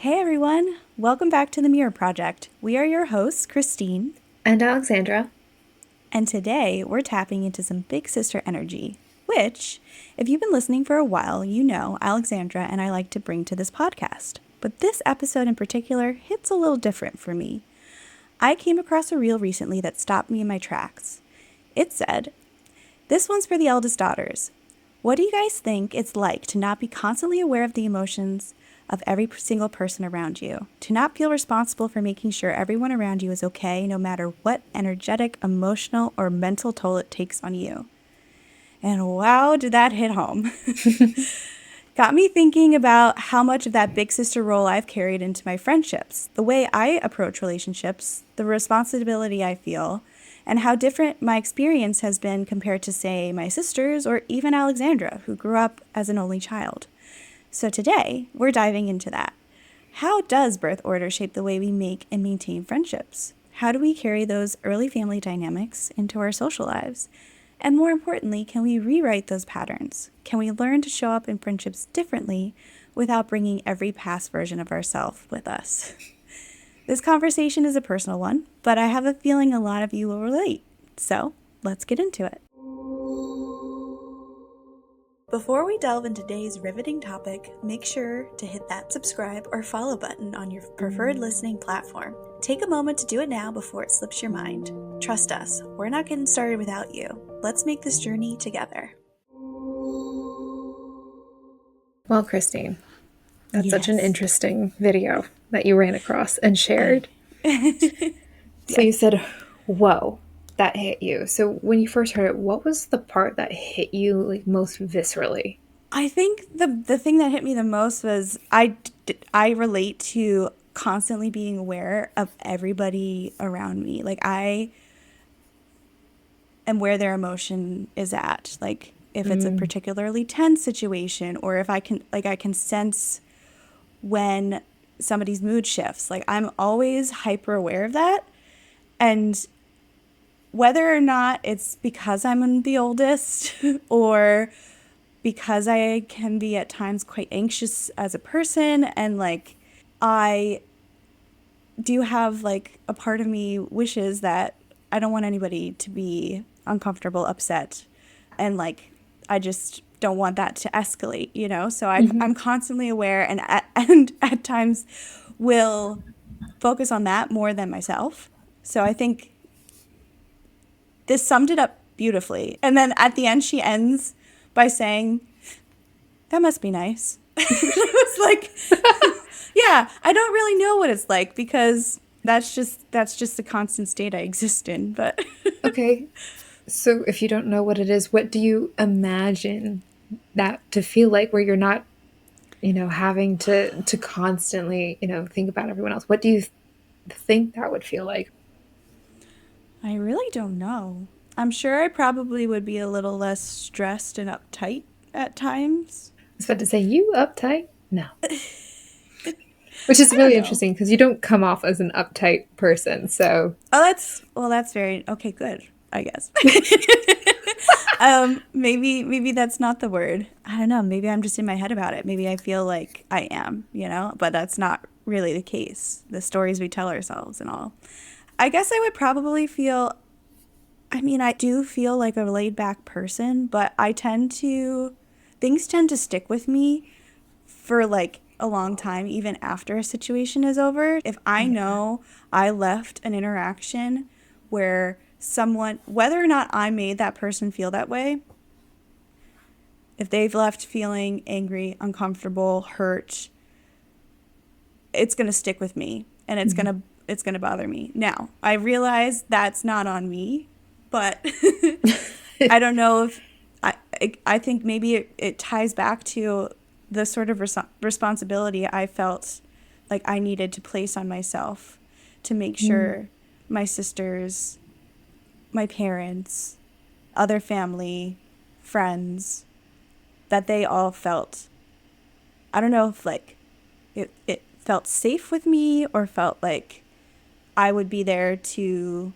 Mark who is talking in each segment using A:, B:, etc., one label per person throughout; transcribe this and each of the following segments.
A: Hey everyone, welcome back to the Mirror Project. We are your hosts, Christine,
B: And Alexandra.
A: and today we're tapping into some big sister energy, which, if you've been listening for a while, you know Alexandra and I like to bring to this podcast. But this episode in particular hits a little different for me. I came across a reel recently that stopped me in my tracks. It said, "This one's for the eldest daughters. What do you guys think it's like to not be constantly aware of the emotions of every single person around you? To not feel responsible for making sure everyone around you is okay, no matter what energetic, emotional, or mental toll it takes on you?" And wow, did that hit home. Got me thinking about how much of that big sister role I've carried into my friendships, the way I approach relationships, the responsibility I feel, and how different my experience has been compared to, say, my sisters or even Alexandra, who grew up as an only child. So today, we're diving into that. How does birth order shape the way we make and maintain friendships? How do we carry those early family dynamics into our social lives? And more importantly, can we rewrite those patterns? Can we learn to show up in friendships differently without bringing every past version of ourselves with us? This conversation is a personal one, but I have a feeling a lot of you will relate. So let's get into it. Before we delve into today's riveting topic, make sure to hit that subscribe or follow button on your preferred listening platform. Take a moment to do it now before it slips your mind. Trust us, we're not getting started without you. Let's make this journey together.
B: Well, Christine, that's such an
A: Yes.
B: interesting video that you ran across and shared. So you
A: Yes.
B: said, whoa, that hit you. So when you first heard it, what was the part that hit you like most viscerally?
A: I think the thing that hit me the most was I relate to constantly being aware of everybody around me. Like I am where their emotion is at. Like if it's a
B: Mm,
A: particularly tense situation or if I can sense when somebody's mood shifts. Like I'm always hyper aware of that. And whether or not it's because I'm the oldest or because I can be at times quite anxious as a person and like I do have like a part of me wishes that I don't want anybody to be uncomfortable, upset, and like I just don't want that to escalate, you know? So
B: hmm
A: I'm constantly aware and at times will focus on that more than myself. So I think this summed it up beautifully. And then at the end, she ends by saying, "That must be nice." It's like, yeah, I don't really know what it's like because that's just the constant state I exist in. But
B: Okay. So if you don't know what it is, what do you imagine that to feel like where you're not, having to constantly, think about everyone else? What do you think that would feel like?
A: I really don't know. I'm sure I probably would be a little less stressed and uptight at times.
B: I was about to say, you uptight? No. Which is
A: I don't
B: really
A: know.
B: interesting because you don't come off as an uptight person. So,
A: Oh, that's very okay. Good, I guess. Maybe that's not the word. I don't know. Maybe I'm just in my head about it. Maybe I feel like I am, but that's not really the case. The stories we tell ourselves and all. I guess I would probably feel. I mean, I do feel like a laid back person, but things tend to stick with me for like a long time, even after a situation is over. If I
B: yeah.
A: know I left an interaction where someone, whether or not I made that person feel that way, if they've left feeling angry, uncomfortable, hurt, it's going to stick with me and
B: Mhm.
A: it's going to bother me. Now, I realize that's not on me, but I don't know if I think maybe it ties back to the sort of responsibility I felt like I needed to place on myself to make
B: Mm,
A: sure my sisters, my parents, other family, friends, that they all felt, I don't know if like it felt safe with me or felt like I would be there to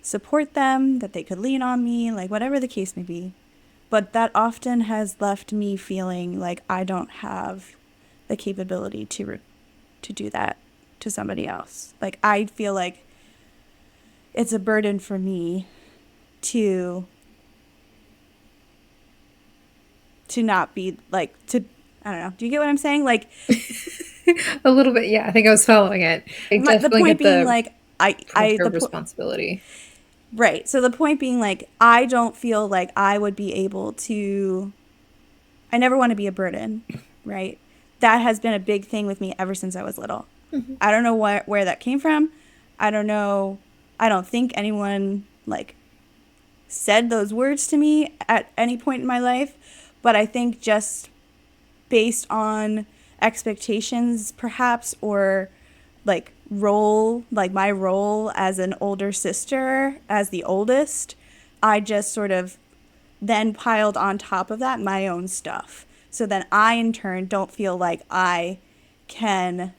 A: support them, that they could lean on me, like whatever the case may be. But that often has left me feeling like I don't have the capability to do that to somebody else. Like, I feel like it's a burden for me to not be like, to, I don't know. Do you get what I'm saying? Like,
B: A little bit, yeah. I think I was following it. I
A: the
B: definitely
A: point
B: get
A: being
B: the
A: like,
B: pressure of responsibility.
A: right. So the point being like, I don't feel like I would be able to, I never want to be a burden, right? That has been a big thing with me ever since I was little.
B: Mm-hmm.
A: I don't know where that came from. I don't know. I don't think anyone like said those words to me at any point in my life, but I think just based on expectations perhaps, or like my role as an older sister, as the oldest, I just sort of then piled on top of that my own stuff. So then I in turn don't feel like I can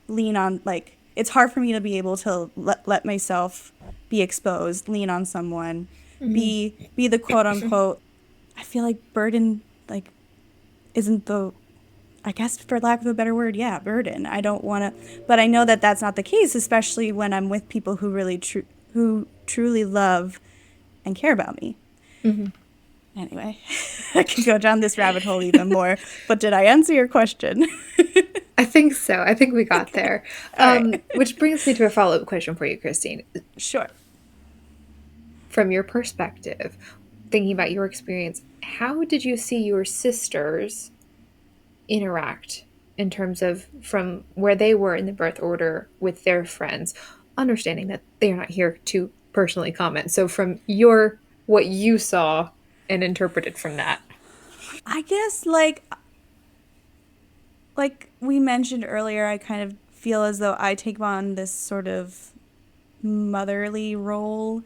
A: lean on, like, it's hard for me to be able to let myself be exposed, lean on someone,
B: Mm-hmm.
A: be the quote unquote, I feel like burden, like, isn't the, I guess for lack of a better word, yeah, burden. I don't want to, but I know that that's not the case, especially when I'm with people who really who truly love and care about me.
B: Mm-hmm.
A: Anyway, I could go down this rabbit hole even more, but did I answer your question?
B: I think so. I think we got
A: Okay.
B: there.
A: All right.
B: Which brings me to a follow-up question for you, Christine.
A: Sure.
B: From your perspective, thinking about your experience, how did you see your sisters interact in terms of from where they were in the birth order with their friends, understanding that they're not here to personally comment. So from your what you saw and interpreted from that.
A: I guess like we mentioned earlier, I kind of feel as though I take on this sort of motherly role.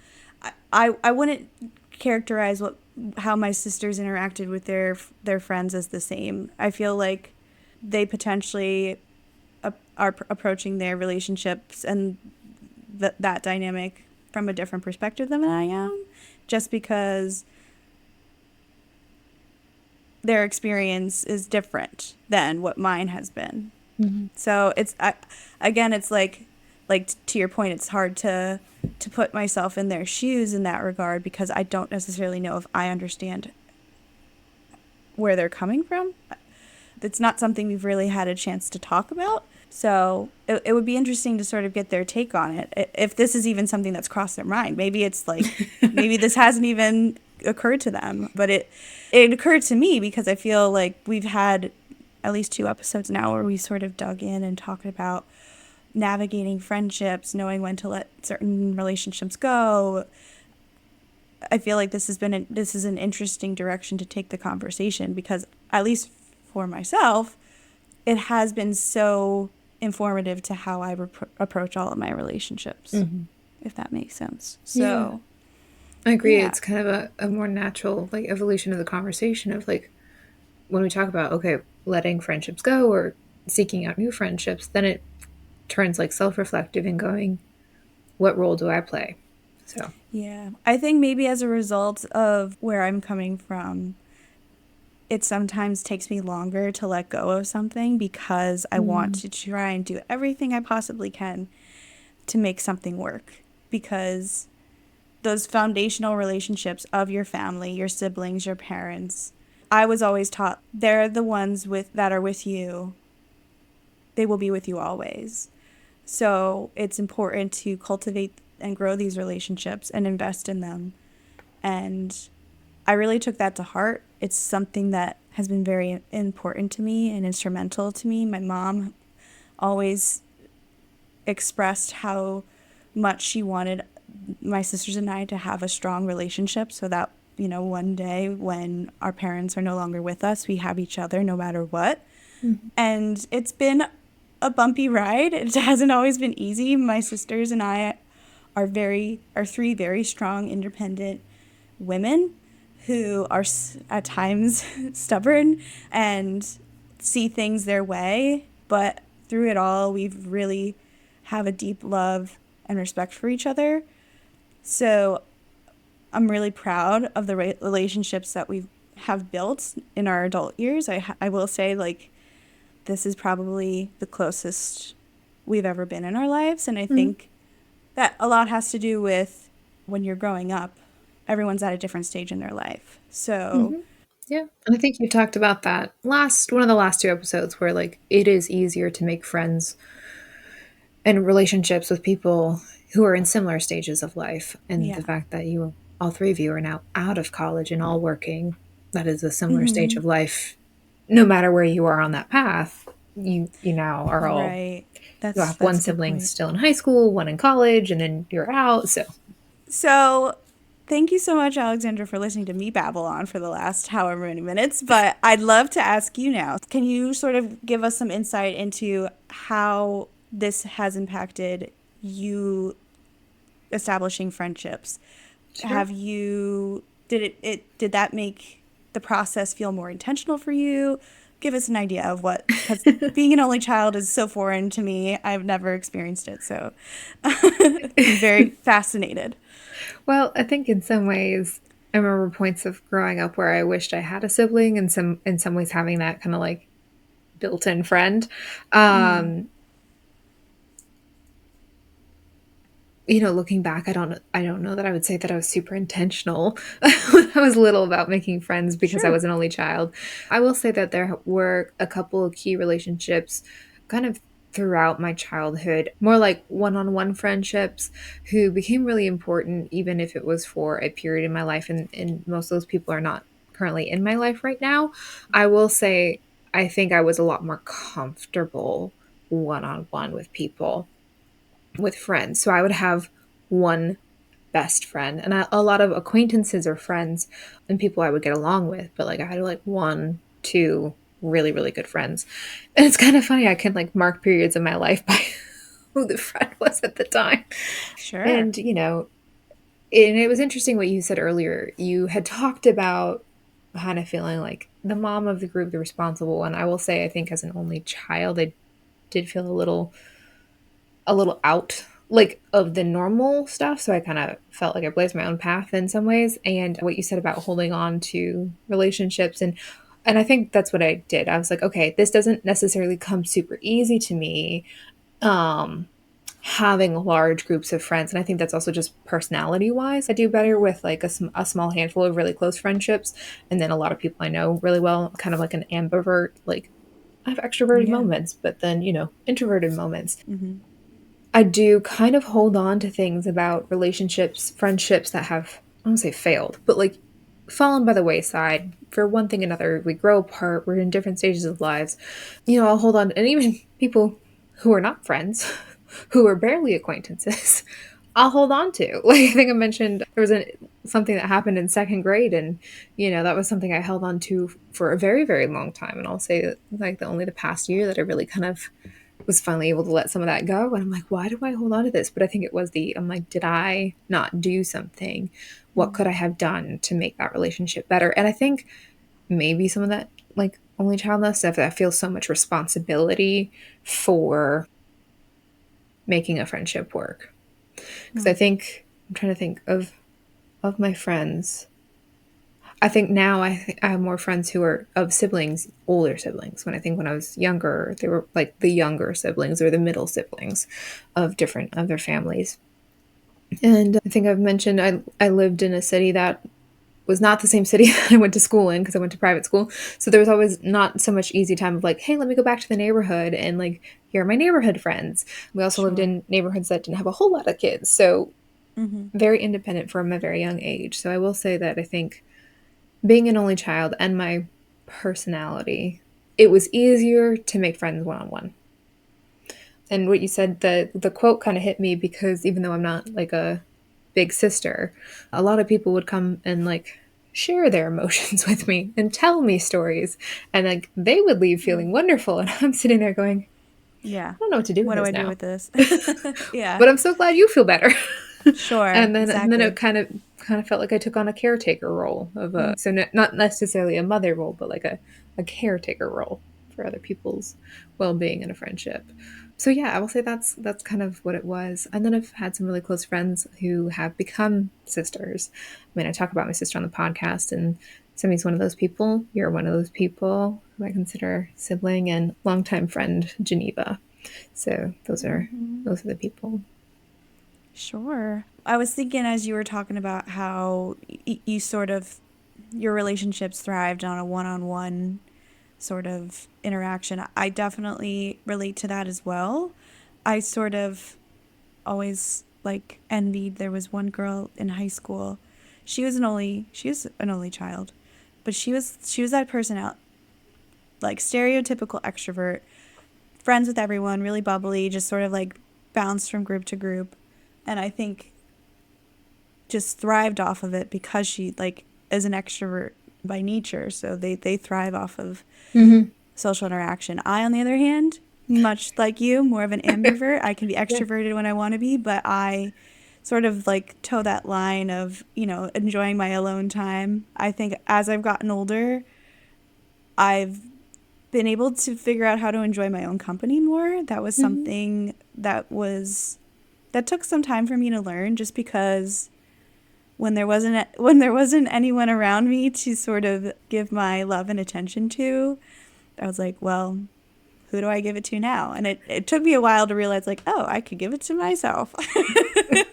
A: I wouldn't characterize what how my sisters interacted with their friends as the same. I feel like they potentially are approaching their relationships and that dynamic from a different perspective than I am, just because their experience is different than what mine has been.
B: Mm-hmm.
A: So again, it's like to your point, it's hard to put myself in their shoes in that regard, because I don't necessarily know if I understand where they're coming from. It's not something we've really had a chance to talk about. So it would be interesting to sort of get their take on it. If this is even something that's crossed their mind, maybe it's like, maybe this hasn't even occurred to them, but it occurred to me because I feel like we've had at least 2 episodes now where we sort of dug in and talked about navigating friendships, knowing when to let certain relationships go. I feel like this is an interesting direction to take the conversation, because at least for myself, it has been so informative to how I approach all of my relationships,
B: Mm-hmm.
A: if that makes sense.
B: Yeah,
A: So,
B: I agree.
A: yeah.
B: It's kind of a more natural like evolution of the conversation of like when we talk about okay, letting friendships go or seeking out new friendships, then it turns like self-reflective and going, what role do I play? So,
A: Yeah. I think maybe as a result of where I'm coming from, it sometimes takes me longer to let go of something because I want
B: mm,
A: to try and do everything I possibly can to make something work. Because those foundational relationships of your family, your siblings, your parents, I was always taught they're the ones that are with you. They will be with you always. So it's important to cultivate and grow these relationships and invest in them. And I really took that to heart. It's something that has been very important to me and instrumental to me. My mom always expressed how much she wanted my sisters and I to have a strong relationship, so that, one day when our parents are no longer with us, we have each other no matter what.
B: mm,
A: And it's been a bumpy ride. It hasn't always been easy. My sisters and I are three very strong, independent women who are at times stubborn and see things their way, but through it all, we've really have a deep love and respect for each other. So I'm really proud of the relationships that we have built in our adult years. I will say, like, this is probably the closest we've ever been in our lives. And I
B: Mm-hmm.
A: think that a lot has to do with when you're growing up, everyone's at a different stage in their life. So,
B: Mm-hmm. Yeah. And I think you talked about that one of the last two episodes where like it is easier to make friends and relationships with people who are in similar stages of life. And the
A: yeah.
B: fact that all three of you are now out of college and all working, that is a similar stage
A: Mm-hmm.
B: of life. No matter where you are on that path, you now are all,
A: Right.
B: you
A: That's
B: have one
A: a good
B: sibling
A: point.
B: still in high school, one in college, and then you're out. So
A: So, thank you so much, Alexandra, for listening to me babble on for the last however many minutes. But I'd love to ask you now, can you sort of give us some insight into how this has impacted you establishing friendships?
B: sure.
A: Have you, did that make the process feel more intentional for you? Give us an idea of what, because being an only child is so foreign to me. I've never experienced it. So I'm very fascinated.
B: Well, I think in some ways, I remember points of growing up where I wished I had a sibling, and in some ways having that kind of like built-in friend.
A: Mm,
B: Um, Looking back, I don't know that I would say that I was super intentional when I was little about making friends because I
A: sure.
B: was an only child. I will say that there were a couple of key relationships kind of throughout my childhood, more like one-on-one friendships who became really important, even if it was for a period in my life. And most of those people are not currently in my life right now. I will say, I think I was a lot more comfortable one-on-one with people, with friends. So I would have one best friend and a lot of acquaintances or friends and people I would get along with. But like I had like one, two really, really good friends. And it's kind of funny. I can like mark periods of my life by who the friend was at the time.
A: Sure.
B: And, and it was interesting what you said earlier. You had talked about kind of feeling like the mom of the group, the responsible one. I will say, I think as an only child, I did feel a little out like of the normal stuff, so I kind of felt like I blazed my own path in some ways. And what you said about holding on to relationships, and I think that's what I did. I was like, okay, this doesn't necessarily come super easy to me, um having large groups of friends. And I think that's also just personality wise, I do better
A: Mm,
B: with like a small handful of really close friendships, and then a lot of people I know really well, kind of like an ambivert. Like I have extroverted
A: yeah.
B: moments, but then introverted moments.
A: Mm-hmm.
B: I do kind of hold on to things about relationships, friendships that have, I don't say failed, but like fallen by the wayside for one thing or another. We grow apart, we're in different stages of lives. I'll hold on, and even people who are not friends, who are barely acquaintances, I'll hold on to. Like I think I mentioned there was something that happened in second grade, and that was something I held on to for a very, very long time. And I'll say that like only the past year that I really kind of was finally able to let some of that go. And I'm like, why do I hold on to this? But I think it was I'm like, did I not do something? What
A: Mm,
B: could I have done to make that relationship better? And I think maybe some of that, like, only childless stuff, that I feel so much responsibility for making a friendship work. Because I
A: mm,
B: think, I'm trying to think of my friends. I think now I have more friends who are of siblings, older siblings. When I think when I was younger, they were like the younger siblings or the middle siblings of different other families. And I think I've mentioned I lived in a city that was not the same city that I went to school in because I went to private school. So there was always not so much easy time of like, hey, let me go back to the neighborhood and like here are my neighborhood friends. We also lived
A: sure.
B: in neighborhoods that didn't have a whole lot of kids. So
A: Mm-hmm.
B: very independent from a very young age. So I will say that I think being an only child and my personality, it was easier to make friends one on one. And what you said, the quote kind of hit me because even though I'm not like a big sister, a lot of people would come and like share their emotions with me and tell me stories, and like they would leave
A: Mm,
B: feeling wonderful, and I'm sitting there going,
A: yeah.
B: I don't know what to do with
A: What do
B: this
A: I do
B: now.
A: with this? Yeah.
B: But I'm so glad you feel better.
A: Sure.
B: And then it
A: Exactly.
B: kind of felt like I took on a caretaker role of
A: Mm,
B: a, so not necessarily a mother role, but like a caretaker role for other people's well-being in a friendship. So yeah, I will say that's kind of what it was. And then I've had some really close friends who have become sisters. I mean, I talk about my sister on the podcast, and Semi's one of those people. You're one of those people. who I consider sibling, and longtime friend Geneva. So those are the people.
A: Sure. I was thinking as you were talking about how you sort of, your relationships thrived on a one-on-one sort of interaction. I definitely relate to that as well. I sort of always like envied. There was one girl in high school. She was an only child, but she was that person out, like stereotypical extrovert, friends with everyone, really bubbly, just sort of like bounced from group to group. And I think just thrived off of it because she like is an extrovert by nature, so they thrive off of
B: Mm-hmm.
A: social interaction. I, on the other hand, much like you, more of an ambivert. I can be
B: Yeah.
A: extroverted when I want to be, but I sort of like toe that line of, enjoying my alone time. I think as I've gotten older, I've been able to figure out how to enjoy my own company more. That was
B: Mm-hmm.
A: something that took some time for me to learn, just because when there wasn't anyone around me to sort of give my love and attention to, I was like, well, who do I give it to now? And it took me a while to realize, like, oh, I could give it to myself.
B: I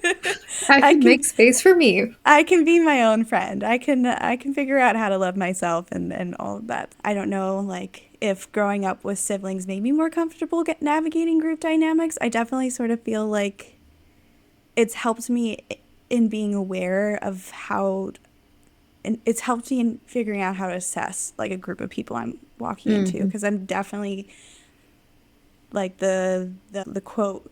A: I
B: can
A: can
B: make space for me.
A: I can be my own friend. I can figure out how to love myself and all of that. I don't know, like, if growing up with siblings made me more comfortable navigating group dynamics. I definitely sort of feel like it's helped me in being aware of how, and it's helped me in figuring out how to assess like a group of people I'm walking into,
B: Mm-hmm.
A: because I'm definitely like the quote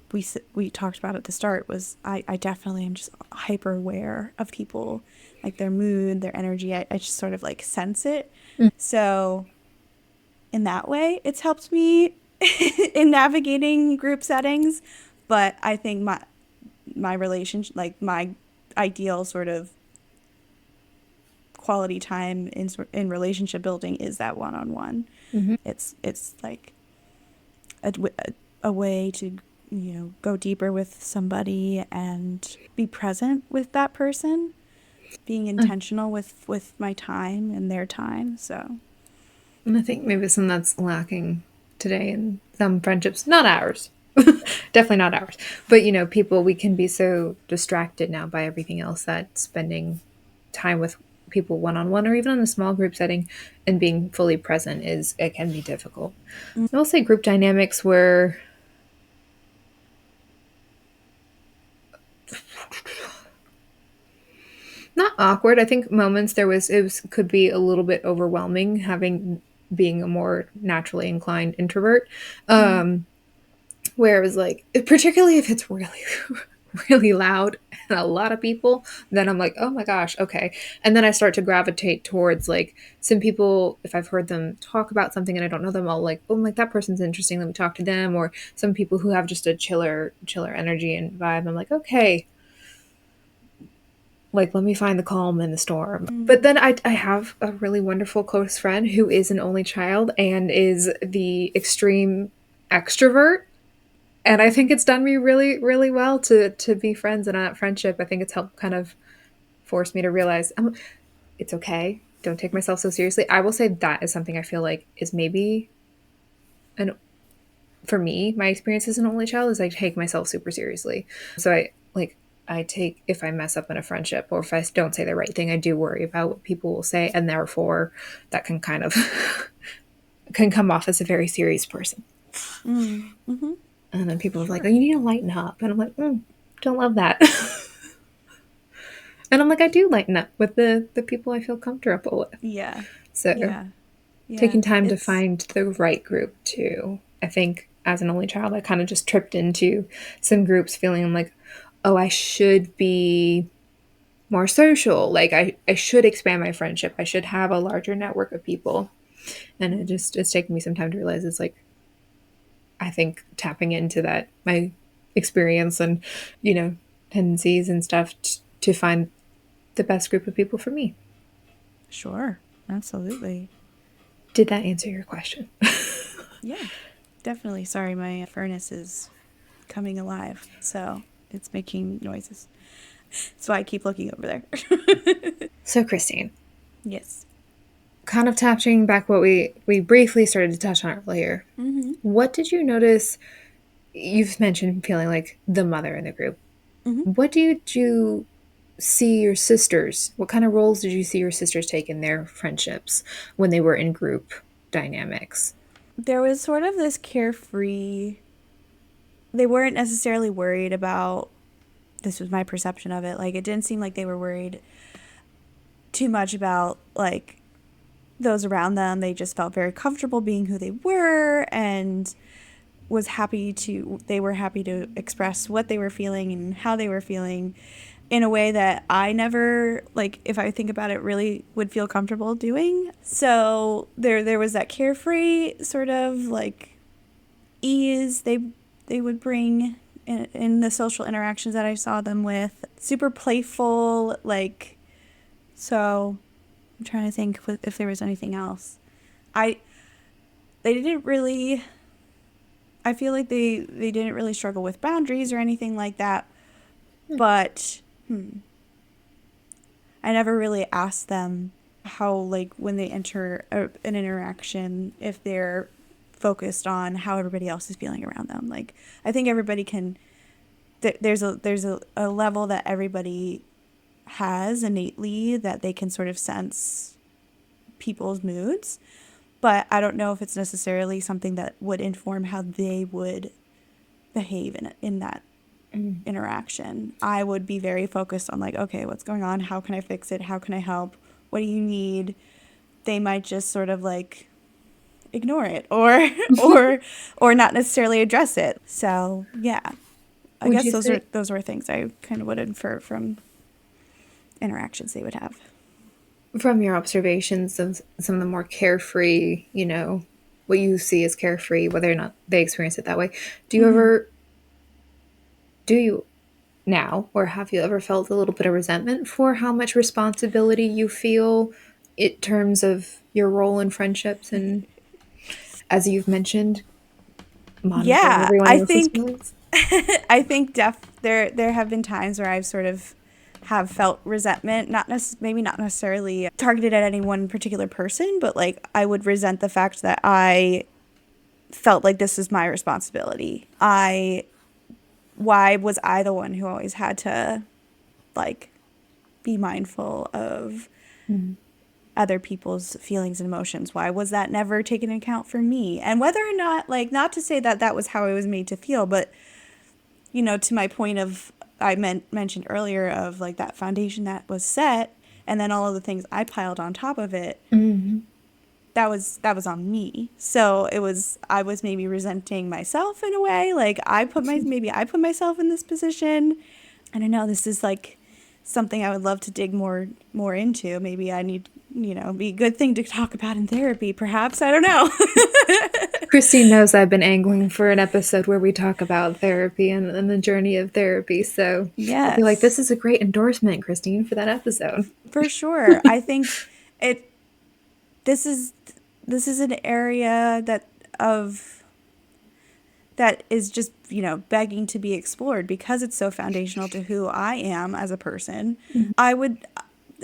A: we talked about at the start was, I definitely am just hyper aware of people, like their mood, their energy. I just sort of like sense it. So in that way, it's helped me in navigating group settings. But I think my relationship, like my ideal sort of quality time in relationship building, is that one on one.
B: Mm-hmm.
A: It's like a, a way to go deeper with somebody and be present with that person, being intentional with my time and their time. So
B: And I think maybe something that's lacking today in some friendships, not ours, definitely not ours, but people, we can be so distracted now by everything else that spending time with people one on one or even in a small group setting and being fully present it can be difficult. I will say group dynamics were not awkward. I think moments could be a little bit overwhelming having being a more naturally inclined introvert. Um, where it was like, particularly if it's really really loud and a lot of people, then I'm like, oh my gosh, okay. And then I start to gravitate towards like some people. If I've heard them talk about something and I don't know them, I'll like, oh, like that person's interesting, let me talk to them. Or some people who have just a chiller energy and vibe, I'm like, okay, like let me find the calm in the storm. But then I have a really wonderful close friend who is an only child and is the extreme extrovert, and I think it's done me really really well to be friends in a friendship. I think it's helped kind of force me to realize it's okay, don't take myself so seriously. I will say that is something I feel like is maybe an for me, my experience as an only child is I take myself super seriously. So I take, if I mess up in a friendship or if I don't say the right thing, I do worry about what people will say, and therefore that can kind of can come off as a very serious person.
A: mm-hmm.
B: And then people are like, "Oh,
A: Sure.
B: you need to lighten up," and I'm like, "Don't love that." And I'm like, I do lighten up with the people I feel comfortable with.
A: Yeah.
B: So
A: Yeah. Yeah.
B: taking time to
A: It's
B: find the right group too. I think as an only child, I kind of just tripped into some groups feeling like, oh, I should be more social. Like I should expand my friendship. I should have a larger network of people. And it's taken me some time to realize it's like, I think tapping into that, my experience and, you know, tendencies and stuff to find the best group of people for me.
A: sure. Absolutely.
B: Did that answer your question?
A: Yeah. Definitely. Sorry, my furnace is coming alive, so it's making noises. That's why I keep looking over there.
B: So, Christine,
A: Yes.
B: kind of touching back what we briefly started to touch on earlier.
A: Mm-hmm.
B: What did you notice? You've mentioned feeling like the mother in the group.
A: Mm-hmm.
B: What did you see your sisters? What kind of roles did you see your sisters take in their friendships when they were in group dynamics?
A: There was sort of this carefree, they weren't necessarily worried about, this was my perception of it, like it didn't seem like they were worried too much about like those around them. They just felt very comfortable being who they were and they were happy to express what they were feeling and how they were feeling in a way that I never, like, if I think about it, really would feel comfortable doing. So there was that carefree sort of like ease they would bring in the social interactions that I saw them with. Super playful, like, so I'm trying to think if there was anything else. I they didn't really I feel like they didn't really struggle with boundaries or anything like that. But I never really asked them how, like, when they enter an interaction, if they're focused on how everybody else is feeling around them. Like, I think everybody can. There's a level that everybody has innately that they can sort of sense people's moods, but I don't know if it's necessarily something that would inform how they would behave in that interaction. I would be very focused on like, okay, what's going on? How can I fix it? How can I help? What do you need? They might just sort of like ignore it or or not necessarily address it. So yeah, I
B: Would
A: guess
B: you say
A: those were things I kind of would infer from interactions they would have.
B: from your observations of some of the more carefree, what you see as carefree, whether or not they experience it that way, do you
A: Mm-hmm.
B: ever, do you now, or have you ever felt a little bit of resentment for how much responsibility you feel in terms of your role in friendships and, as you've mentioned, monitoring
A: Yeah,
B: everyone
A: I
B: else's
A: think
B: feelings?
A: I think there have been times where I've sort of have felt resentment, maybe not necessarily targeted at any one particular person, but like I would resent the fact that I felt like this is my responsibility. Why was I the one who always had to like be mindful of
B: Mhm.
A: other people's feelings and emotions? Why was that never taken into account for me? And whether or not, like, not to say that that was how I was made to feel, but to my point of mentioned earlier of like that foundation that was set, and then all of the things I piled on top of it,
B: Mhm.
A: that was on me. So I was maybe resenting myself in a way. Like maybe I put myself in this position. I don't know. This is like something I would love to dig more into. Maybe I need, be a good thing to talk about in therapy, perhaps. I don't know.
B: Christine knows I've been angling for an episode where we talk about therapy and the journey of therapy. So I feel like this
A: Yes,
B: is a great endorsement, Christine, for that episode.
A: for sure. I think it this is this is an area of that is just, begging to be explored because it's so foundational to who I am as a person.
B: Mhm.
A: I would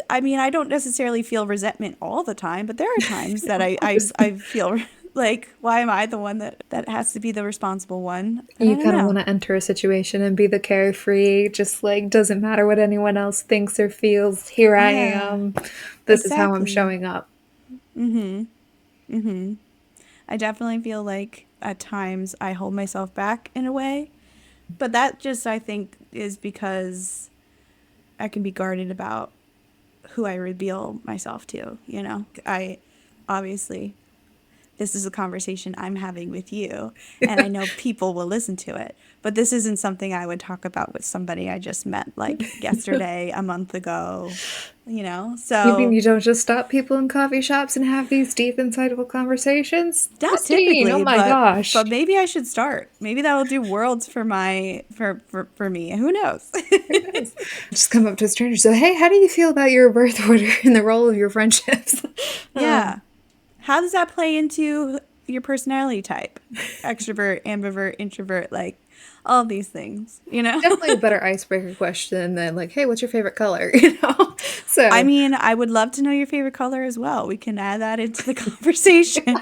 A: I mean, I don't necessarily feel resentment all the time, but there are times that
B: Of course.
A: I feel like, why am I the one that has to be the responsible one? And I
B: You
A: don't
B: kind of
A: know.
B: want to enter a situation and be the carefree, just like doesn't matter what anyone else thinks or feels. Here I
A: Yeah,
B: am. This is how I'm
A: exactly.
B: showing up.
A: Mm-hmm. Mm-hmm. I definitely feel like at times I hold myself back in a way, but that just, I think, is because I can be guarded about who I reveal myself to, I obviously this is a conversation I'm having with you, and I know people will listen to it. But this isn't something I would talk about with somebody I just met like yesterday, a month ago,
B: You mean
A: So
B: you don't just stop people in coffee shops and have these deep, insightful conversations?
A: not
B: Christine, oh
A: typically,
B: my
A: but
B: gosh.
A: maybe I should start. Maybe that'll do worlds for for me. Who knows?
B: Who knows? Just come up to a stranger. So, hey, how do you feel about your birth order and the role of your friendships?
A: Yeah. How does that play into your personality type? Extrovert, ambivert, introvert, like all of these things,
B: Definitely a better icebreaker question than like, hey, what's your favorite color?
A: I
B: So,
A: mean, I would love to know your favorite color as well. We can add that into the conversation.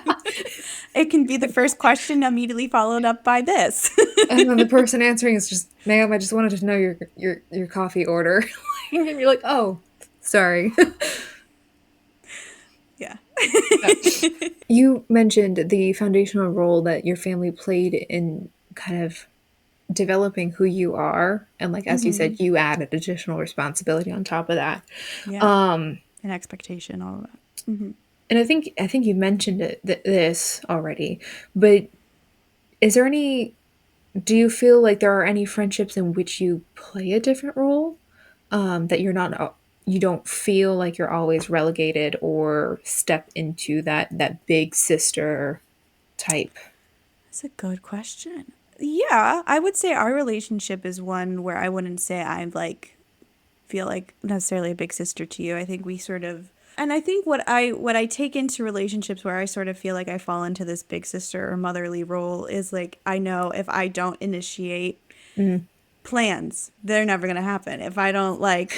A: It can be the first question immediately followed up by this.
B: and then the person answering is just, "Ma'am, I just wanted to know your coffee order." And you're like, "Oh, sorry."
A: Yeah.
B: So, you mentioned the foundational role that your family played in kind of developing who you are, and like as you
A: Hmm.
B: said, you added additional responsibility on top of that.
A: Yeah.
B: Um,
A: An expectation, all of that. Hmm.
B: and I think you mentioned this already, but is there any? Do you feel like there are any friendships in which you play a different role? That you're not, you don't feel like you're always relegated or step into that big sister type.
A: That's a good question. Yeah, I would say our relationship is one where I wouldn't say I'm like feel like necessarily a big sister to you. I think we sort of, and I think what I take into relationships where I sort of feel like I fall into this big sister or motherly role is like I know if I don't initiate
B: Mm.
A: plans, they're never going to happen. If I don't like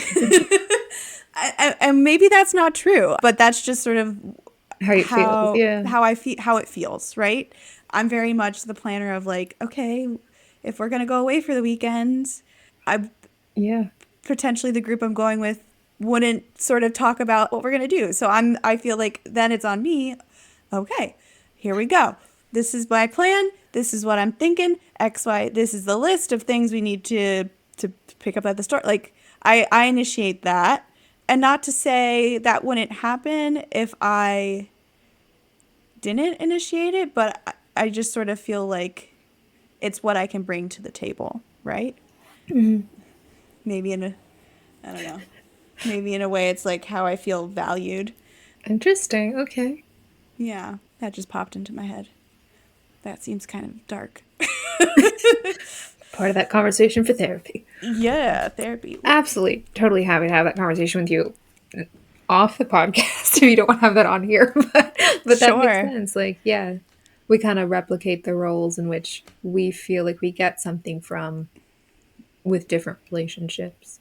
A: and maybe that's not true, but that's just sort of
B: How you feel? Yeah,
A: how I feel, how it feels, right? I'm very much the planner of like, okay, if we're going to go away for the weekend, I
B: yeah,
A: potentially the group I'm going with wouldn't sort of talk about what we're going to do. So I feel like then it's on me. Okay, here we go. This is my plan. This is what I'm thinking. XY, this is the list of things we need to pick up at the store. Like I initiate that. And not to say that wouldn't happen if I didn't initiate it, but I just sort of feel like it's what I can bring to the table, right?
B: mhm.
A: Maybe in a, I don't know. Maybe in a way it's like how I feel valued.
B: Interesting. Okay,
A: Yeah, that just popped into my head. That seems kind of dark.
B: part of that conversation for therapy.
A: Yeah, therapy.
B: Absolutely, totally happy to have that conversation with you off the podcast if you don't want to have that on here. But that makes
A: Sure.
B: sense. Like, yeah, we kind of replicate the roles in which we feel like we get something from with different relationships.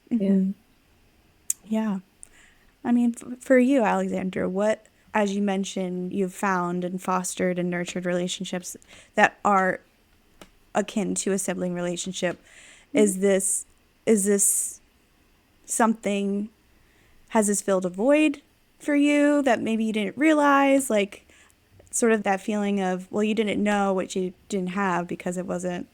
B: Yeah.
A: Yeah. I mean, for you, Alexandra, what, as you mentioned, you've found and fostered and nurtured relationships that are akin to a sibling relationship. Is this is this something, has this filled a void for you that maybe you didn't realize? Like sort of that feeling of, well, you didn't know what you didn't have because it wasn't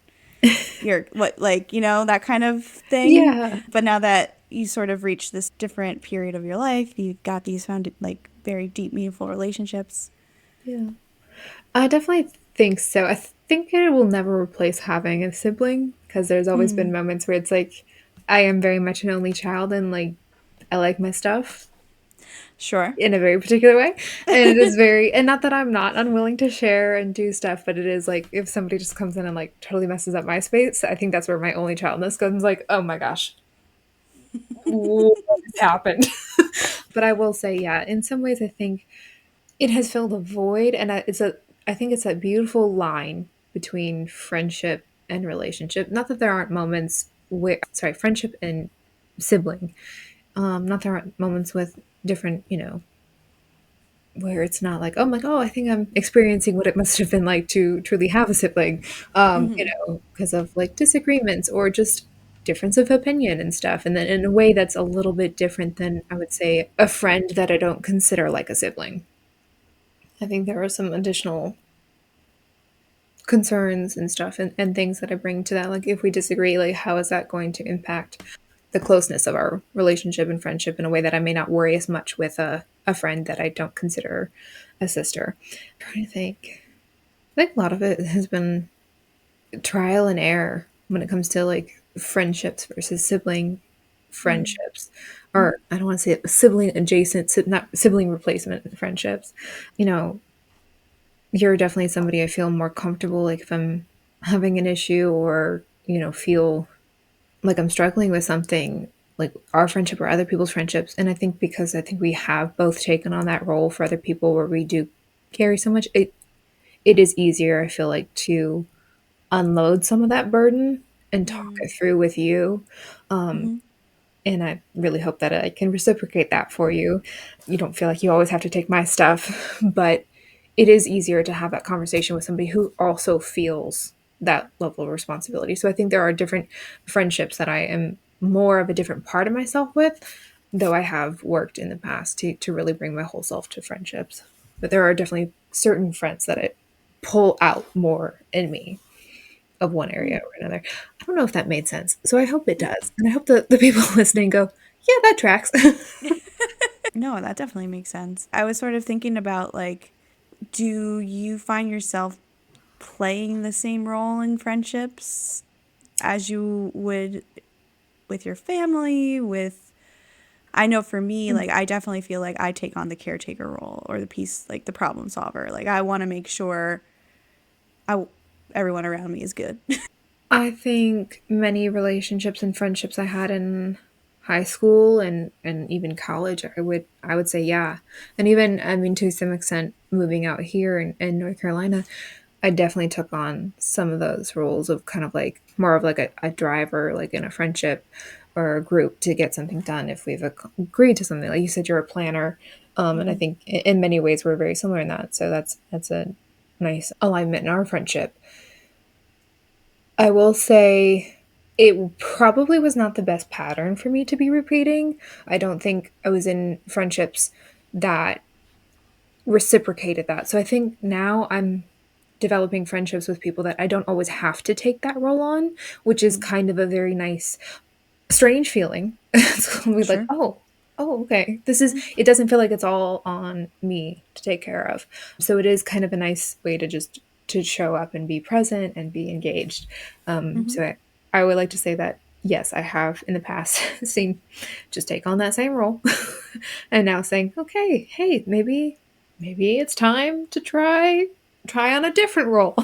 A: your what, like, that kind of thing.
B: Yeah.
A: But now that you sort of reached this different period of your life, you got these found like very deep, meaningful relationships.
B: Yeah. I definitely think so. I think it will never replace having a sibling because there's always been
A: Mm,
B: moments where it's like I am very much an only child and like I like my stuff
A: sure.
B: in a very particular way. And it is very, and not that I'm not unwilling to share and do stuff, but it is like if somebody just comes in and like totally messes up my space, I think that's where my only childness comes like, oh my gosh, what has happened? But I will say, yeah, in some ways, I think it has filled a void, and I think it's a beautiful line between friendship and relationship. Not that there aren't moments where, sorry, friendship and sibling. Not there aren't moments with different, where it's not like, oh my god, I think I'm experiencing what it must have been like to truly have a sibling, because of like disagreements or just difference of opinion and stuff. And then in a way that's a little bit different than I would say a friend that I don't consider like a sibling. I think there are some additional concerns and stuff and things that I bring to that. Like if we disagree, like how is that going to impact the closeness of our relationship and friendship in a way that I may not worry as much with a friend that I don't consider a sister. I'm trying to think. I think a lot of it has been trial and error when it comes to like friendships versus sibling friendships. Or I don't want to say it, sibling adjacent, not sibling replacement friendships. You know, you're definitely somebody I feel more comfortable, like if I'm having an issue or, feel like I'm struggling with something, like our friendship or other people's friendships. And I think because I think we have both taken on that role for other people where we do carry so much, it is easier, I feel like, to unload some of that burden and talk it through with you. And I really hope that I can reciprocate that for you. You don't feel like you always have to take my stuff, but it is easier to have that conversation with somebody who also feels that level of responsibility. So I think there are different friendships that I am more of a different part of myself with, though I have worked in the past to really bring my whole self to friendships. But there are definitely certain friends that I pull out more in me of one area or another. I don't know if that made sense. So I hope it does. And I hope the people listening go, yeah, that tracks.
A: No, that definitely makes sense. I was sort of thinking about like, do you find yourself playing the same role in friendships as you would with your family, with I know for me, like I definitely feel like I take on the caretaker role or the piece like the problem solver. Like I want to make sure I everyone around me is good.
B: I think many relationships and friendships I had in high school and even college, I would say yeah. And even I mean to some extent moving out here in North Carolina, I definitely took on some of those roles of kind of like more of like a driver, like in a friendship or a group to get something done if we've agreed to something. Like you said, you're a planner. And I think in many ways we're very similar in that. So that's a nice alignment in our friendship. I will say it probably was not the best pattern for me to be repeating. I don't think I was in friendships that reciprocated that. So I think now I'm developing friendships with people that I don't always have to take that role on, which is kind of a very nice strange feeling. So we're like,
A: Sure.
B: oh, okay. It doesn't feel like it's all on me to take care of. So it is kind of a nice way to just to show up and be present and be engaged. So I would like to say that yes, I have in the past seen just take on that same role, and now saying, okay, hey, maybe it's time to try on a different role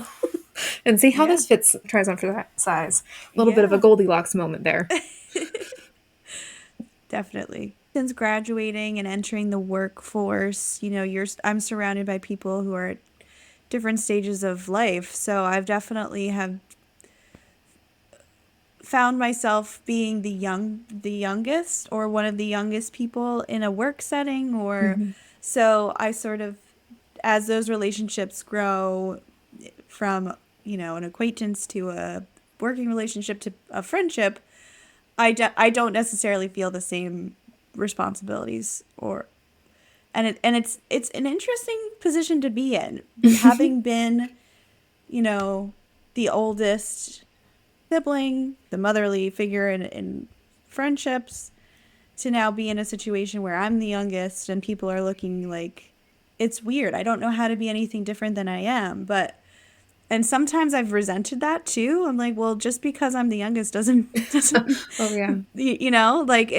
B: and see how
A: Yeah.
B: this fits tries on for that size. A little bit of a
A: Yeah.
B: Goldilocks moment there.
A: Definitely. Since graduating and entering the workforce, I'm surrounded by people who are at different stages of life. So I've definitely have found myself being the youngest or one of the youngest people in a work setting or
B: Mhm.
A: so I sort of as those relationships grow from, an acquaintance to a working relationship to a friendship, I don't necessarily feel the same responsibilities or it's an interesting position to be in, having been, you know, the oldest sibling, the motherly figure in friendships, to now be in a situation where I'm the youngest and people are looking like it's weird. I don't know how to be anything different than I am, but and sometimes I've resented that too. I'm like, well, just because I'm the youngest doesn't
B: Oh yeah.
A: like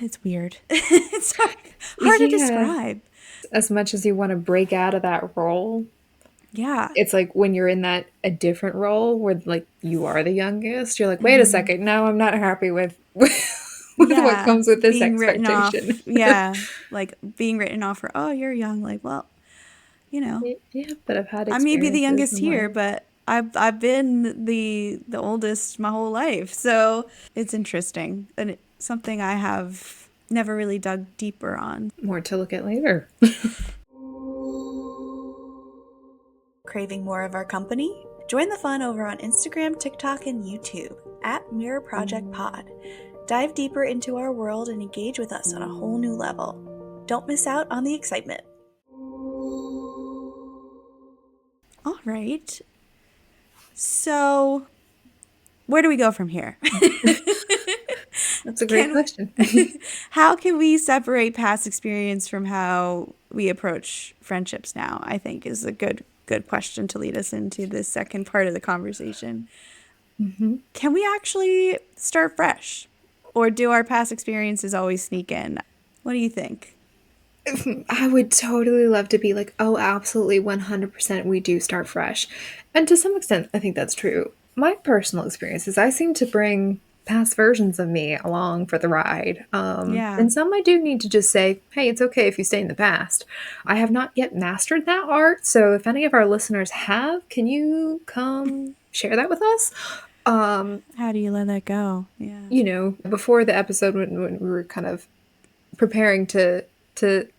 A: it's weird. It's hard to
B: Yeah.
A: describe.
B: As much as you want to break out of that role,
A: Yeah.
B: it's like when you're in that a different role where like you are the youngest, you're like, wait a second, now I'm not happy with with what
A: Yeah,
B: comes with this
A: being written
B: expectation.
A: off. Yeah, like being written off for, oh, you're young. Like, well, you know,
B: Yeah, but I've had
A: I may be the
B: experiences
A: youngest
B: in
A: here,
B: life.
A: but I've been the oldest my whole life. So it's interesting and it's something I have never really dug deeper on.
B: More to look at later.
A: Craving more of our company? Join the fun over on Instagram, TikTok, and YouTube at Mirror Project Pod. Dive deeper into our world and engage with us on a whole new level. Don't miss out on the excitement. All right. So, where do we go from here?
B: That's a great
A: Can
B: question.
A: how can we separate past experience from how we approach friendships now? I think is a good question to lead us into the second part of the conversation.
B: Mhm.
A: Can we actually start fresh? Or do our past experiences always sneak in? What do you think?
B: I would totally love to be like, oh, absolutely, 100% we do start fresh. And to some extent, I think that's true. My personal experiences, I seem to bring past versions of me along for the ride.
A: Yeah.
B: And some I do need to just say, hey, it's okay if you stay in the past. I have not yet mastered that art. So if any of our listeners have, can you come share that with us?
A: How do you let that go? Yeah.
B: Before the episode, when we were kind of preparing to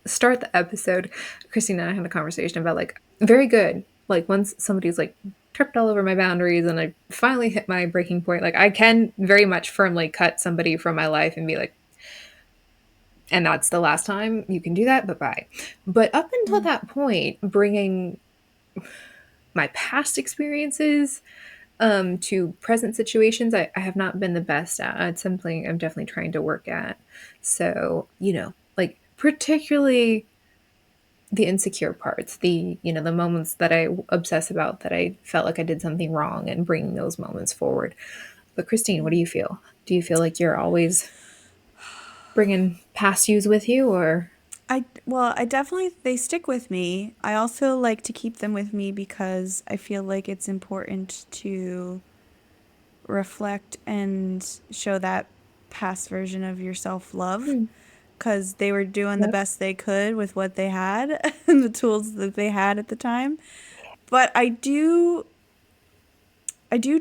B: start the episode, Christina and I had a conversation about like very good. Like once somebody's like tripped all over my boundaries and I finally hit my breaking point, like I can very much firmly cut somebody from my life and be like, and that's the last time you can do that, but bye. But up until
A: Mm.
B: that point, bringing my past experiences to present situations, I have not been the best at. It's something I'm definitely trying to work at. So, like particularly the insecure parts, the moments that I obsess about that I felt like I did something wrong and bringing those moments forward. But Christine, what do you feel? Do you feel like you're always bringing past yous with you or?
A: I definitely they stick with me. I also like to keep them with me because I feel like it's important to reflect and show that past version of yourself love
B: Hmm.
A: because they were doing the
B: Yep.
A: best they could with what they had and the tools that they had at the time. But I do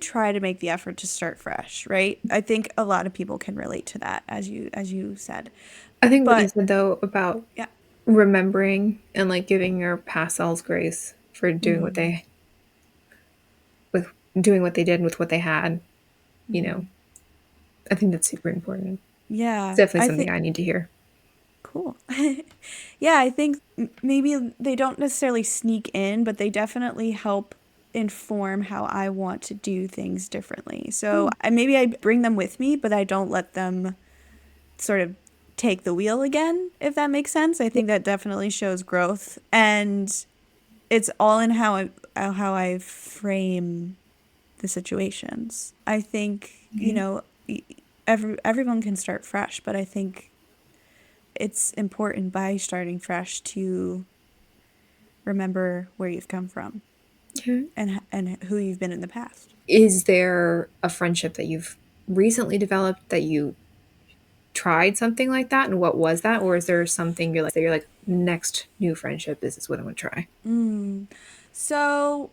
A: try to make the effort to start fresh, right? I think a lot of people can relate to that as you said.
B: I think what you
A: But
B: said though about
A: yeah.
B: remembering and like giving your past selves grace for
A: Mm-hmm.
B: with doing what they did with what they had, you
A: Mm-hmm.
B: know, I think that's super important. It's
A: Yeah,
B: definitely
A: I
B: something
A: think
B: I need to hear.
A: cool. Yeah, I think maybe they don't necessarily sneak in, but they definitely help inform how I want to do things differently. So
B: Hmm.
A: maybe I bring them with me, but I don't let them sort of take the wheel again, if that makes sense. I
B: Yeah.
A: think that definitely shows growth, and it's all in how I frame the situations. I think
B: Okay.
A: everyone can start fresh, but I think it's important by starting fresh to remember where you've come from
B: Okay.
A: and who you've been in the past.
B: Is there a friendship that you've recently developed that you tried something like that? And what was that? Or is there something you're like, next new friendship, this is what I'm gonna try?
A: Mm. So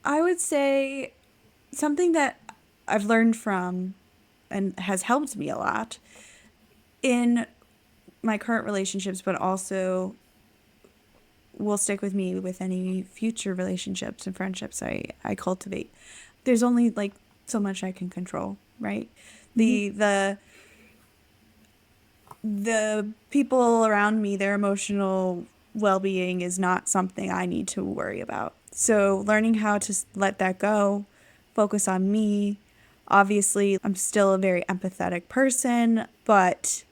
A: I would say something that I've learned from and has helped me a lot in my current relationships, but also will stick with me with any future relationships and friendships I cultivate. There's only like so much I can control, right?
B: Mhm.
A: The people around me, their emotional well-being is not something I need to worry about. So learning how to let that go, focus on me. Obviously, I'm still a very empathetic person, but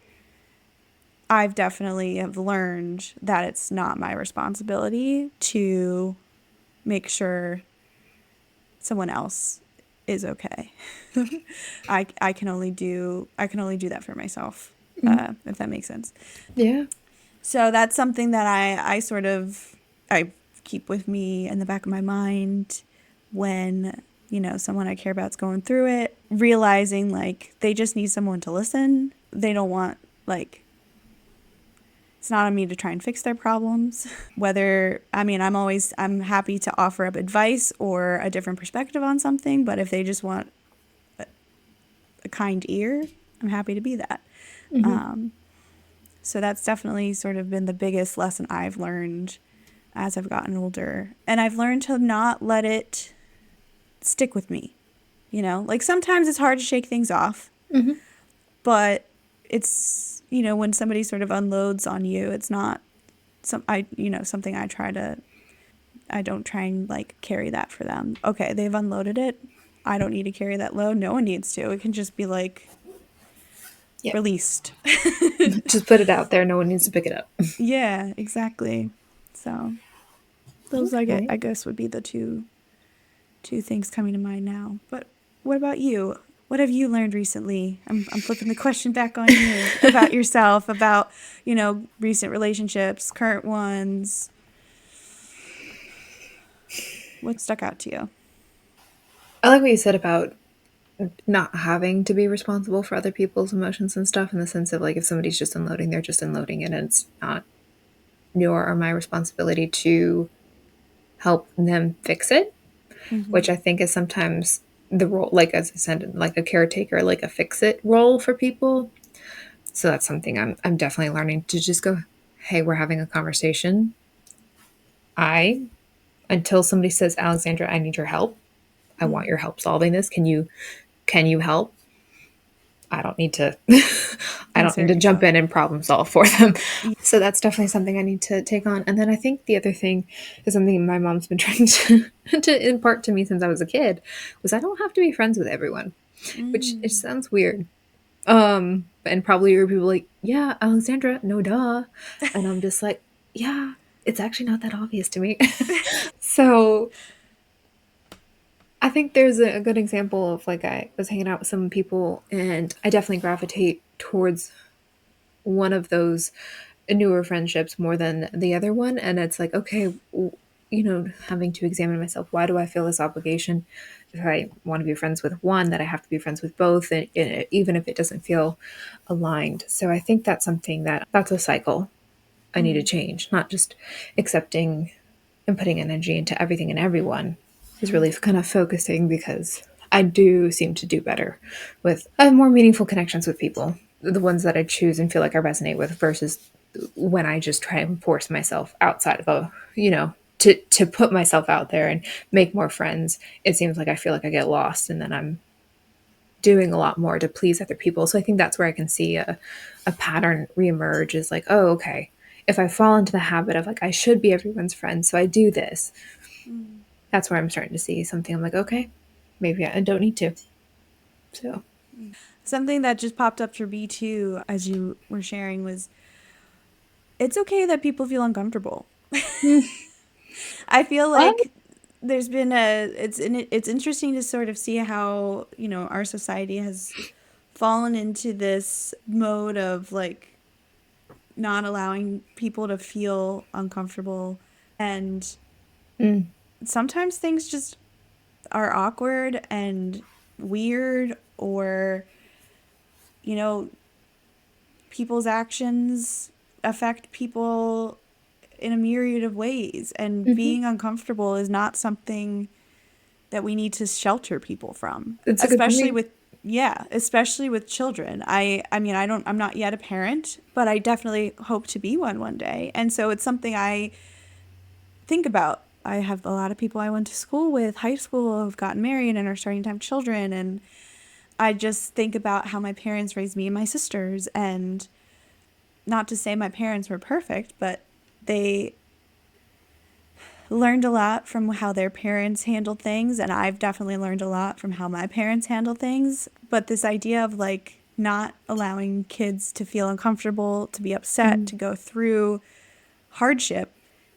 A: I've definitely have learned that it's not my responsibility to make sure someone else is okay. I can only do that for myself,
B: Mhm.
A: if that makes sense.
B: Yeah.
A: So that's something that I keep with me in the back of my mind when someone I care about is going through it, realizing like they just need someone to listen. They don't want like it's not on me to try and fix their problems. Whether I mean I'm happy to offer up advice or a different perspective on something, but if they just want a kind ear, I'm happy to be that.
B: Hmm.
A: So that's definitely sort of been the biggest lesson I've learned as I've gotten older. And I've learned to not let it stick with me. Like sometimes it's hard to shake things off,
B: Hmm.
A: but when somebody sort of unloads on you, it's not something I don't try and like carry that for them. Okay, they've unloaded it. I don't need to carry that load. No one needs to. It can just be like
B: Yeah.
A: released.
B: Just put it out there. No one needs to pick it up.
A: Yeah, exactly. So those
B: Okay.
A: I guess would be the two things coming to mind now. But what about you? What have you learned recently? I'm flipping the question back on you about yourself, about, recent relationships, current ones. What stuck out to you?
B: I like what you said about not having to be responsible for other people's emotions and stuff in the sense of like if somebody's just unloading, they're just unloading it and it's not your or my responsibility to help them fix it. which I think is sometimes the role, like as I said, like a caretaker, like a fix it role for people. So that's something I'm definitely learning to just go, hey, we're having a conversation. I Until somebody says, Alexandra, I need your help. I want your help solving this. Can you help? I don't need to I don't need
A: Insert
B: to jump
A: yourself.
B: in and problem solve for them.
A: Y-
B: So that's definitely something I need to take on. And then I think the other thing is something my mom's been trying to to impart to me since I was a kid was I don't have to be friends with everyone, which it
A: Mm.
B: sounds weird. And probably you're people like, yeah, Alexandra, no duh. And I'm just like, yeah, it's actually not that obvious to me. So I think there's a good example of like I was hanging out with some people and I definitely gravitate towards one of those newer friendships more than the other one. And it's like, okay, having to examine myself, why do I feel this obligation? If I want to be friends with one, that I have to be friends with both, and even if it doesn't feel aligned. So I think that's a cycle I need to
A: Mm.
B: change, not just accepting and putting energy into everything and everyone is really kind of focusing because I do seem to do better with I have more meaningful connections with people, the ones that I choose and feel like I resonate with versus when I just try and force myself outside of to put myself out there and make more friends. It seems like I feel like I get lost and then I'm doing a lot more to please other people. So I think that's where I can see a pattern reemerge is like, oh, okay. If I fall into the habit of like, I should be everyone's friend, so I do this,
A: Mm.
B: that's where I'm starting to see something. I'm like, okay, maybe I don't need to. So,
A: Something that just popped up for me too as you were sharing was it's okay that people feel uncomfortable. I feel
B: what?
A: like there's been a it's interesting to sort of see how, our society has fallen into this mode of like not allowing people to feel uncomfortable, and
B: Mm,
A: sometimes things just are awkward and weird, or you know people's actions affect people in a myriad of ways, and
B: hmm.
A: being uncomfortable is not something that we need to shelter people from,
B: It's a good
A: especially
B: point.
A: with especially with children. I mean, I'm not yet a parent, but I definitely hope to be one day. And so it's something I think about. I have a lot of people I went to school with, high school, have gotten married and are starting to have children, and I just think about how my parents raised me and my sisters, and not to say my parents were perfect, but they learned a lot from how their parents handled things, and I've definitely learned a lot from how my parents handle things. But this idea of like not allowing kids to feel uncomfortable, to be upset,
B: Mm.
A: to go through hardship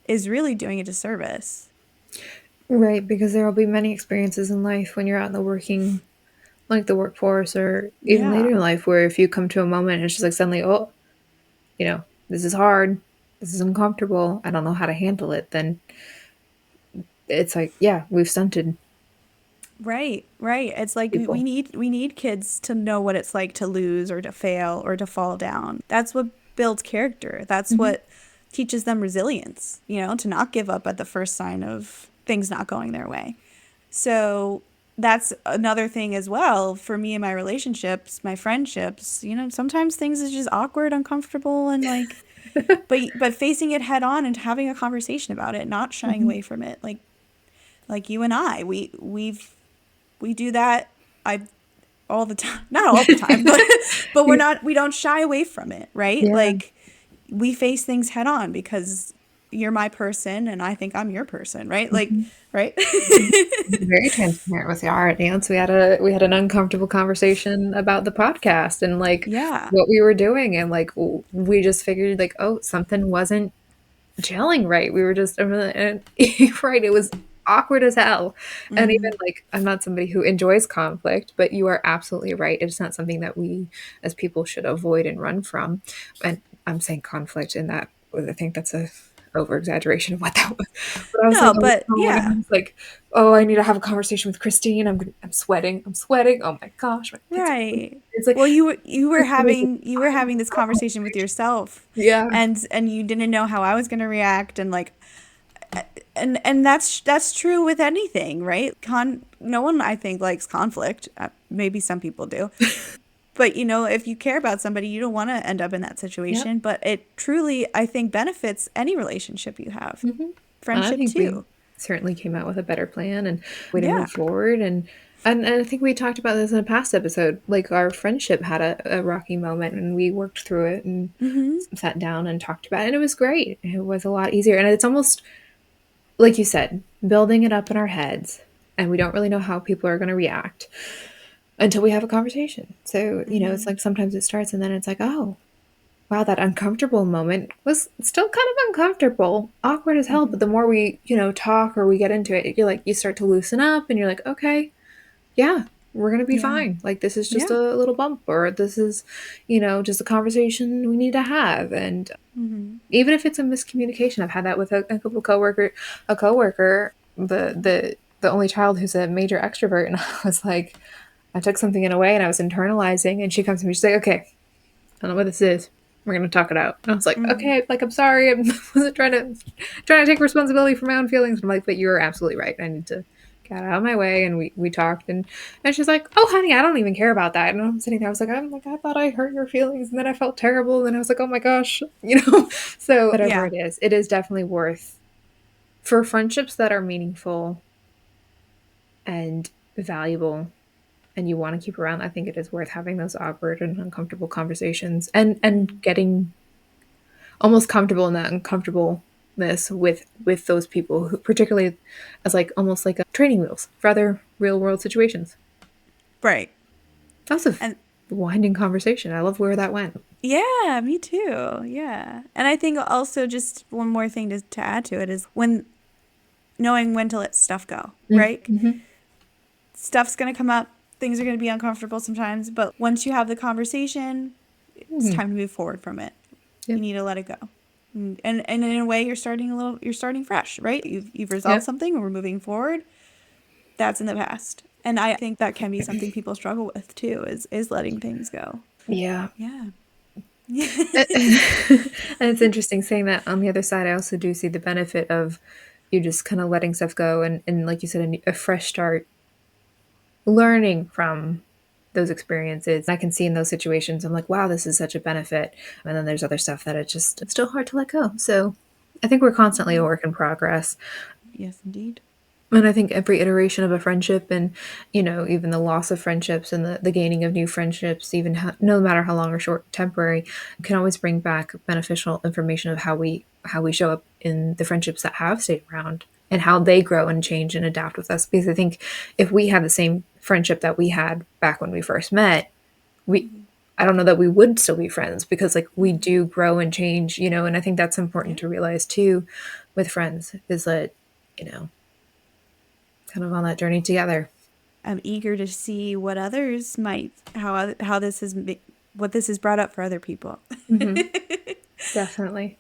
A: is really doing a disservice.
B: Right, because there will be many experiences in life when you're out in the workforce, or even later
A: Yeah.
B: in life, where if you come to a moment and it's just like suddenly, oh, this is hard, this is uncomfortable, I don't know how to handle it, then it's like, yeah, we've stunted
A: Right, right. It's like we
B: people.
A: need kids to know what it's like to lose or to fail or to fall down. That's what builds character. That's
B: Hmm.
A: what teaches them resilience, to not give up at the first sign of things not going their way. So that's another thing as well for me in my relationships, my friendships. Sometimes things is just awkward, uncomfortable, and like, but facing it head on and having a conversation about it, not shying
B: Hmm.
A: away from it. Like you and I, we do that. I all the time, not all the time, but we don't shy away from it, right?
B: Yeah.
A: Like we face things head on because you're my person and I think I'm your person, right? Like,
B: Mhm.
A: right?
B: Very transparent with our audience. We had an uncomfortable conversation about the podcast and like
A: Yeah.
B: what we were doing, and like we just figured like, oh, something wasn't gelling right. We were just and right. It was awkward as hell. And even
A: Mm.
B: like, I'm not somebody who enjoys conflict, but you are absolutely right. It's not something that we as people should avoid and run from. And I'm saying conflict in that I think that's a over exaggeration of what that was. But I was like
A: No,
B: on the
A: but
B: phone and I
A: yeah.
B: was like, oh, I need to have a conversation with Christine. I'm sweating. I'm sweating. Oh my gosh, my kids.
A: Right.
B: It's like
A: Well, you were
B: Christine was like,
A: having this conversation with yourself,
B: yeah.
A: and you didn't know how I was going to react, and like And that's true with anything, right? No one, I think, likes conflict. Maybe some people do. But if you care about somebody, you don't want to end up in that
B: Yep.
A: situation. But it truly, I think, benefits any relationship you have.
B: hmm And I
A: Friendship
B: think we
A: too.
B: certainly came out with a better plan and way to
A: Yeah.
B: move forward. And I think we talked about this in a past episode. Like our friendship had a rocky moment and we worked through it and
A: Mm-hmm.
B: sat down and talked about it. And it was great. It was a lot easier. And it's almost like you said, building it up in our heads. And we don't really know how people are going to react until we have a conversation. So, it's
A: Mm-hmm.
B: like sometimes it starts and then it's like, oh, wow, that uncomfortable moment was still kind of uncomfortable, awkward as hell. But
A: Mm-hmm.
B: the more we, talk or we get into it, you're like, you start to loosen up and you're like, okay, yeah, we're going to be
A: Yeah.
B: fine. Like, this is just
A: Yeah.
B: a little bump or this is, just a conversation we need to have. And
A: Mm-hmm.
B: even if it's a miscommunication, I've had that with a couple coworker, the only child who's a major extrovert. And I was like, I took something in a way and I was internalizing and she comes to me, she's like, okay, I don't know what this is. We're gonna talk it out. And I was like,
A: Mm-hmm.
B: okay, like I'm sorry, I wasn't trying to take responsibility for my own feelings. And I'm like, but you're absolutely right. I need to get out of my way. And we talked and she's like, oh honey, I don't even care about that. And I'm sitting there, I'm like, I thought I hurt your feelings, and then I felt terrible, and I was like, oh my gosh, So whatever
A: Yeah.
B: it is definitely worth for friendships that are meaningful and valuable and you want to keep around. I think it is worth having those awkward and uncomfortable conversations and
A: Mm-hmm.
B: getting almost comfortable in that uncomfortableness with those people who particularly as like almost like a training wheels for other real world situations.
A: Right.
B: That was a
A: And
B: winding conversation. I love where that went.
A: yeah, me too. Yeah. And I think also just one more thing to add to it is when knowing when to let stuff go, right?
B: Mm-hmm.
A: Stuff's going to come up. Things are going to be uncomfortable sometimes, but once you have the conversation, it's
B: Mm-hmm.
A: time to move forward from it. You
B: Yep.
A: need to let it go. And in a way you're starting fresh, right? You've resolved
B: Yep.
A: something and we're moving forward. That's in the past. And I think that can be something people struggle with too is letting things go.
B: Yeah.
A: Yeah.
B: And it's interesting saying that on the other side, I also do see the benefit of you just kind of letting stuff go and like you said, a fresh start, learning from those experiences. I can see in those situations, I'm like, wow, this is such a benefit. And then there's other stuff that it's still hard to let go. So I think we're constantly a work in progress.
A: Yes, indeed.
B: And I think every iteration of a friendship and, even the loss of friendships and the gaining of new friendships, even no matter how long or short temporary, can always bring back beneficial information of how we show up in the friendships that have stayed around and how they grow and change and adapt with us. Because I think if we had the same friendship that we had back when we first met, we I don't know that we would still be friends because like we
A: Mm-hmm.
B: do grow and change, and I think that's
A: Yeah.
B: important to realize too with friends is that, you know, kind of on that journey together.
A: I'm eager to see what others might how this is what this has brought up for other people.
B: hmm Definitely.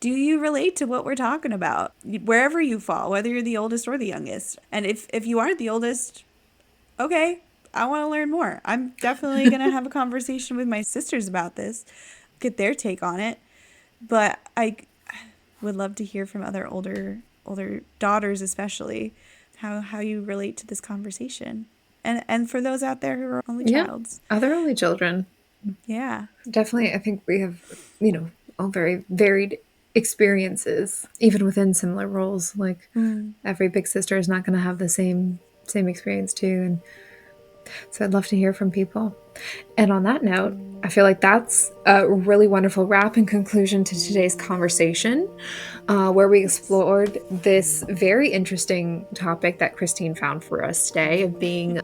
A: Do you relate to what we're talking about? Wherever you fall, whether you're the oldest or the youngest. And if you aren't the oldest, okay, I want to learn more. I'm definitely going to have a conversation with my sisters about this, get their take on it. But I would love to hear from other older daughters especially how you relate to this conversation. And for those out there who are only
B: Yeah.
A: childs.
B: Other only children.
A: Yeah.
B: Definitely, I think we have, all very varied experiences, even within similar roles. Like
A: Mm.
B: every big sister is not going to have the same experience too, and so I'd love to hear from people. And on that note, I feel like that's a really wonderful wrap and conclusion to today's conversation, where we explored this very interesting topic that Christine found for us today of being,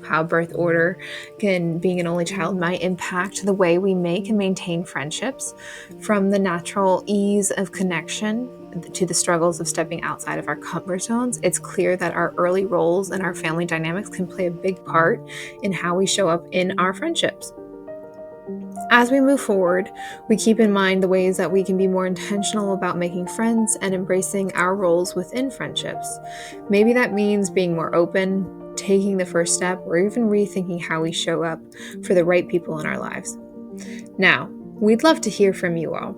B: how birth order being an only child might impact the way we make and maintain friendships, from the natural ease of connection to the struggles of stepping outside of our comfort zones. It's clear that our early roles and our family dynamics can play a big part in how we show up in our friendships. As we move forward, we keep in mind the ways that we can be more intentional about making friends and embracing our roles within friendships. Maybe that means being more open, taking the first step, or even rethinking how we show up for the right people in our lives. Now, we'd love to hear from you all.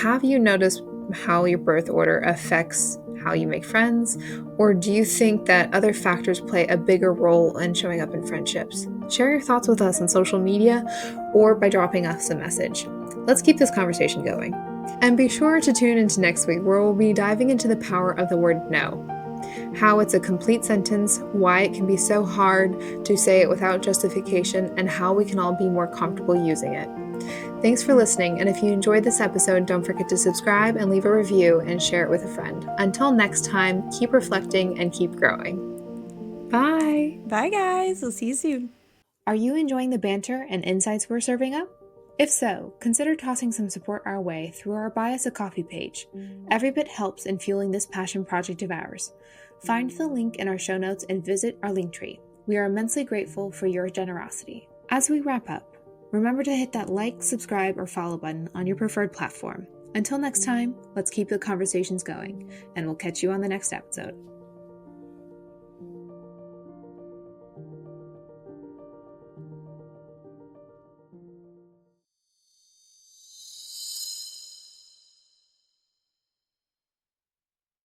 B: Have you noticed how your birth order affects how you make friends, or do you think that other factors play a bigger role in showing up in friendships? Share your thoughts with us on social media or by dropping us a message. Let's keep this conversation going. And be sure to tune into next week where we'll be diving into the power of the word no. How it's a complete sentence, why it can be so hard to say it without justification, and how we can all be more comfortable using it. Thanks for listening, and if you enjoyed this episode, don't forget to subscribe and leave a review and share it with a friend. Until next time, keep reflecting and keep growing. Bye!
A: Bye, guys. We'll see you soon.
B: Are you enjoying the banter and insights we're serving up? If so, consider tossing some support our way through our Buy Us a Coffee page. Every bit helps in fueling this passion project of ours. Find the link in our show notes and visit our Linktree. We are immensely grateful for your generosity. As we wrap up, remember to hit that like, subscribe, or follow button on your preferred platform. Until next time, let's keep the conversations going, and we'll catch you on the next episode.